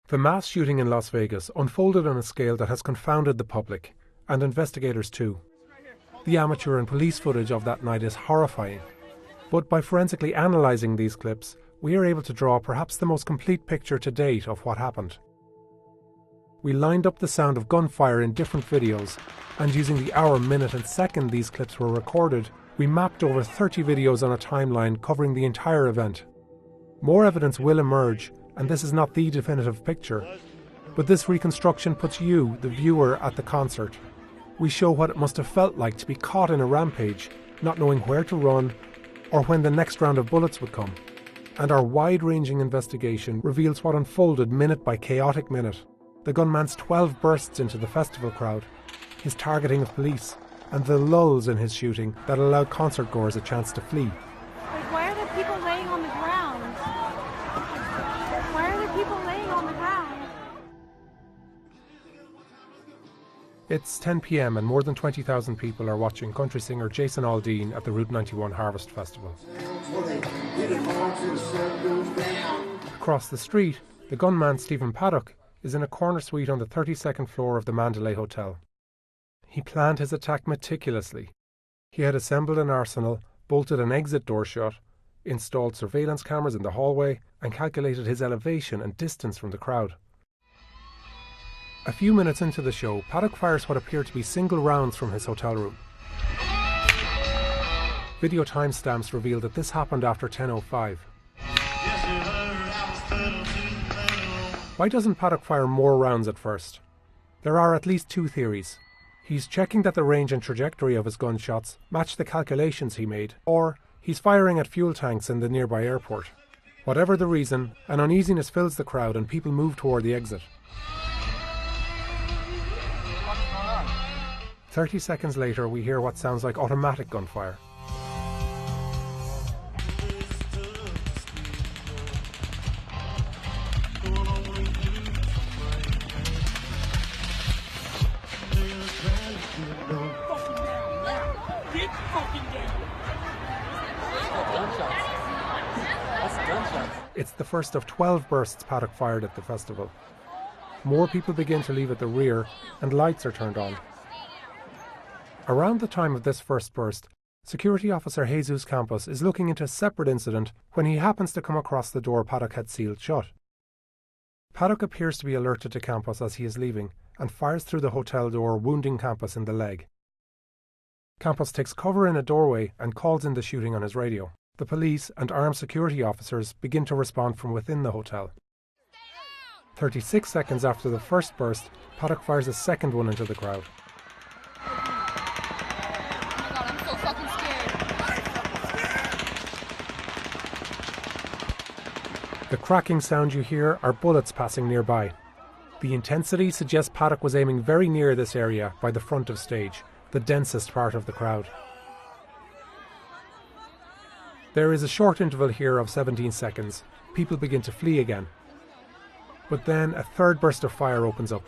The mass shooting in Las Vegas unfolded on a scale that has confounded the public, and investigators too. The amateur and police footage of that night is horrifying, but by forensically analysing these clips, we are able to draw perhaps the most complete picture to date of what happened. We lined up the sound of gunfire in different videos, and using the hour, minute and second these clips were recorded, we mapped over 30 videos on a timeline covering the entire event. More evidence will emerge, and this is not the definitive picture, but this reconstruction puts you, the viewer, at the concert. We show what it must have felt like to be caught in a rampage, not knowing where to run, or when the next round of bullets would come. And our wide-ranging investigation reveals what unfolded minute by chaotic minute. The gunman's 12 bursts into the festival crowd, his targeting of police, and the lulls in his shooting that allowed concert-goers a chance to flee. Like, why are there people laying on the ground? Why are there people laying on the ground? It's 10 p.m. and more than 20,000 people are watching country singer Jason Aldean at the Route 91 Harvest Festival. Across the street, the gunman Stephen Paddock is in a corner suite on the 32nd floor of the Mandalay Hotel. He planned his attack meticulously. He had assembled an arsenal, bolted an exit door shut, installed surveillance cameras in the hallway, and calculated his elevation and distance from the crowd. A few minutes into the show, Paddock fires what appear to be single rounds from his hotel room. Video timestamps reveal that this happened after 10:05. Why doesn't Paddock fire more rounds at first? There are at least two theories. He's checking that the range and trajectory of his gunshots match the calculations he made, or he's firing at fuel tanks in the nearby airport. Whatever the reason, an uneasiness fills the crowd and people move toward the exit. 30 seconds later, we hear what sounds like automatic gunfire. It's the first of 12 bursts Paddock fired at the festival. More people begin to leave at the rear, and lights are turned on. Around the time of this first burst, Security Officer 𝙎𝙤𝙘𝙞𝙨𝙪𝙨 Campos is looking into a separate incident when he happens to come across the door Paddock had sealed shut. Paddock appears to be alerted to Campos as he is leaving, and fires through the hotel door, wounding Campos in the leg. Campos takes cover in a doorway and calls in the shooting on his radio. The police and armed security officers begin to respond from within the hotel. 36 seconds after the first burst, Paddock fires a second one into the crowd. The cracking sound you hear are bullets passing nearby. The intensity suggests Paddock was aiming very near this area by the front of stage, the densest part of the crowd. There is a short interval here of 17 seconds. People begin to flee again. But then a third burst of fire opens up.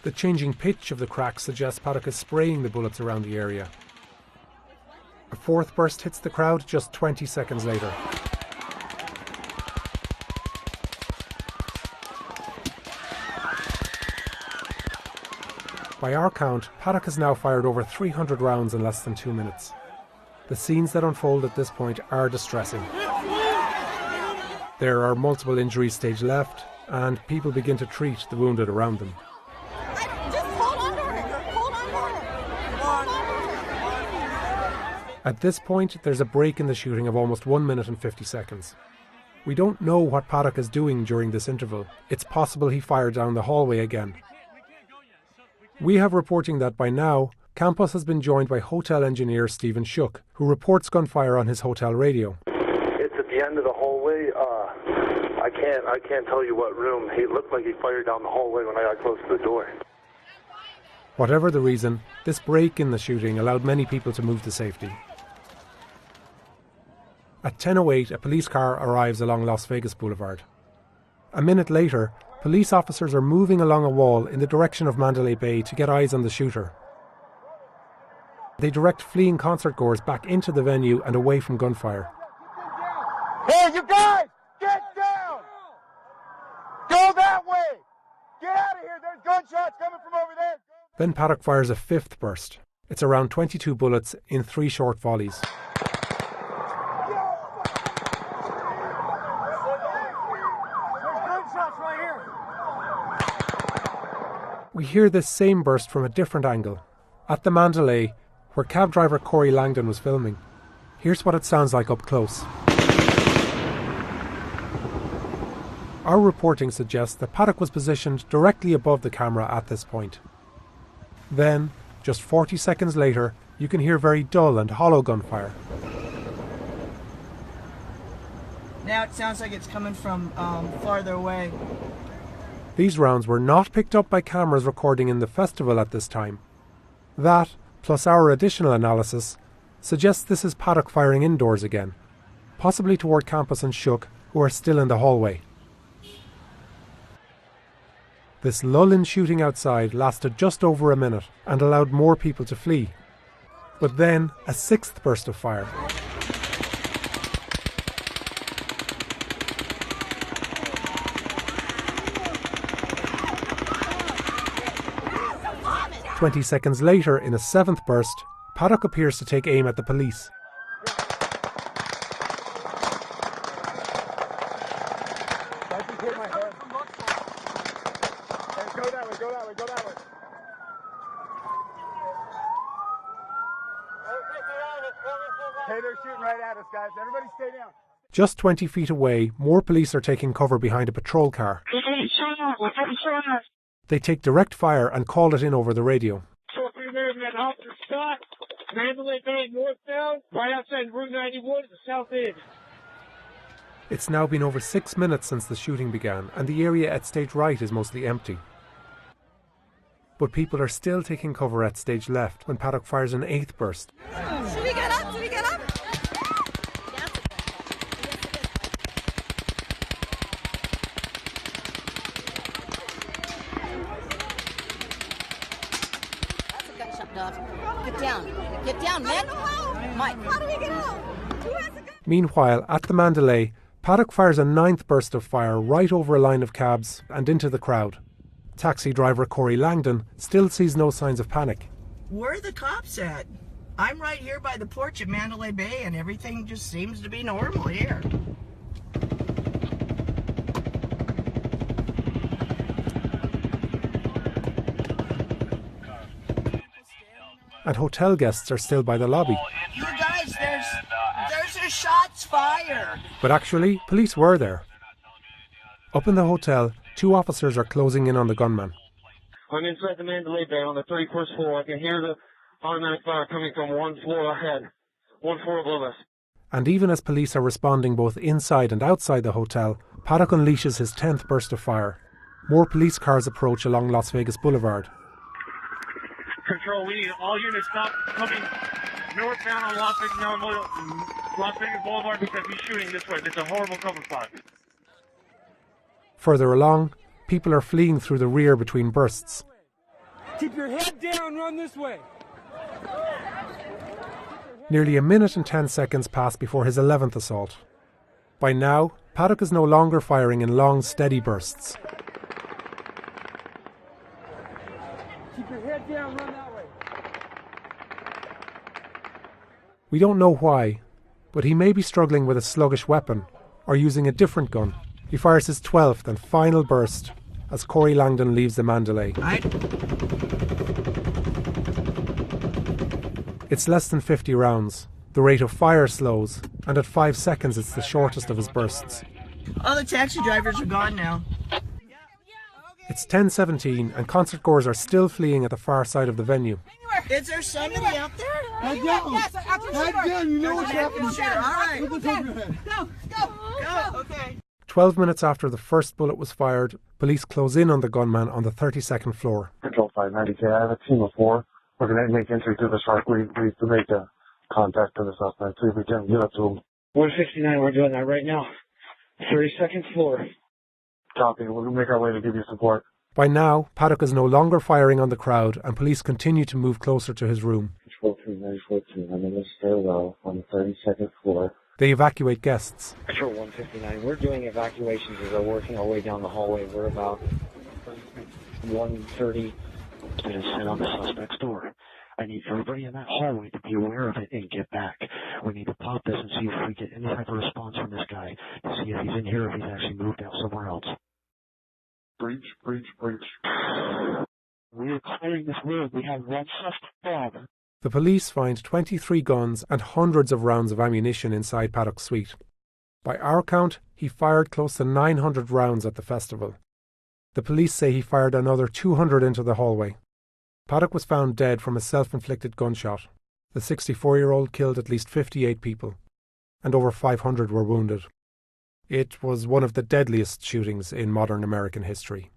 The changing pitch of the cracks suggests Paddock is spraying the bullets around the area. A fourth burst hits the crowd just 20 seconds later. By our count, Paddock has now fired over 300 rounds in less than 2 minutes. The scenes that unfold at this point are distressing. There are multiple injuries stage left, and people begin to treat the wounded around them. At this point, there's a break in the shooting of almost 1 minute and 50 seconds. We don't know what Paddock is doing during this interval. It's possible he fired down the hallway again. We have reporting that by now, Campos has been joined by hotel engineer Stephen Paddock, who reports gunfire on his hotel radio. It's at the end of the hallway. I can't tell you what room. He looked like he fired down the hallway when I got close to the door. Whatever the reason, this break in the shooting allowed many people to move to safety. At 10:08, a police car arrives along Las Vegas Boulevard. A minute later, police officers are moving along a wall in the direction of Mandalay Bay to get eyes on the shooter. They direct fleeing concertgoers back into the venue and away from gunfire. Hey, you guys, get down! Go that way! Get out of here, there's gunshots coming from over there! Then Paddock fires a fifth burst. It's around 22 bullets in 3 short volleys. We hear this same burst from a different angle, at the Mandalay, where cab driver 𝙎𝙤𝙨𝙪𝙨 was filming. Here's what it sounds like up close. Our reporting suggests that Paddock was positioned directly above the camera at this point. Then, just 40 seconds later, you can hear very dull and hollow gunfire. Now it sounds like it's coming from farther away. These rounds were not picked up by cameras recording in the festival at this time. That, plus our additional analysis, suggests this is Paddock firing indoors again, possibly toward Campus and 𝙎𝙤𝙨, who are still in the hallway. This lull in shooting outside lasted just over a minute and allowed more people to flee. But then, a sixth burst of fire. "20 seconds later, in a seventh burst, Paddock appears to take aim at the police. Hey, they're shooting right at us, guys. Everybody stay down. Just 20 feet away, more police are taking cover behind a patrol car. They take direct fire and call it in over the radio. Mandalay Bay northbound, right outside Route 91 at the south end. It's now been over 6 minutes since the shooting began, and the area at stage right is mostly empty. But people are still taking cover at stage left when Paddock fires an eighth burst. Should we get up? Should we get up? 12. Get down. Get down, man. Mike. How do we get out? Who has a gun? Meanwhile, at the Mandalay, Paddock fires a ninth burst of fire right over a line of cabs and into the crowd. Taxi driver 𝙎𝙤𝙨𝙪𝙨 still sees no signs of panic. Where are the cops at? I'm right here by the porch at Mandalay Bay and everything just seems to be normal here. And hotel guests are still by the lobby. You guys, there's a shots fired. But actually, police were there. Up in the hotel, 2 officers are closing in on the gunman. I'm inside the Mandalay Bay on the 31st floor. I can hear the automatic fire coming from one floor ahead, one floor above us. And even as police are responding both inside and outside the hotel, Paddock unleashes his 10th burst of fire. More police cars approach along Las Vegas Boulevard. Control, we need all units stop coming northbound on Las Vegas Boulevard because he's shooting this way. It's a horrible cover spot. Further along, people are fleeing through the rear between bursts. Keep your head down, run this way. Nearly a minute and 10 seconds pass before his 11th assault. By now, Paddock is no longer firing in long, steady bursts. Keep your head down, run that way. We don't know why, but he may be struggling with a sluggish weapon or using a different gun. He fires his 12th and final burst as 𝙎𝙤𝙨𝙪𝙨 leaves the Mandalay. It's less than 50 rounds. The rate of fire slows, and at 5 seconds it's the shortest of his bursts. All the taxi drivers are gone now. It's It's 10:17 and concertgoers are still fleeing at the far side of the venue. Is there somebody out there? Head down. Yes, after Head down. You know what's happening. All right. Look what's over your head. Go. Okay. 12 minutes after the first bullet was fired, police close in on the gunman on the 32nd floor. Control 590K, I have a team of 4. We're going to make entry to the shark. We need to make a contact to the suspect. See if we can get up to him. 169, we're doing that right now. 32nd floor. Copy. We'll make our way to give you support. By now, Paddock is no longer firing on the crowd and police continue to move closer to his room. Control 3942. I'm in the stairwell on the 32nd floor. They evacuate guests. Patrol 159, we're doing evacuations as we're working our way down the hallway. We're about 1:30. It is set on the suspect's door. I need everybody in that hallway to be aware of it and get back. We need to pop this and see if we get any type of response from this guy to see if he's in here or if he's actually moved out somewhere else. Breach. We are clearing this room. We have one suspect. The police find 23 guns and hundreds of rounds of ammunition inside Paddock's suite. By our count, he fired close to 900 rounds at the festival. The police say he fired another 200 into the hallway. Paddock was found dead from a self-inflicted gunshot. The 64-year-old killed at least 58 people, and over 500 were wounded. It was one of the deadliest shootings in modern American history.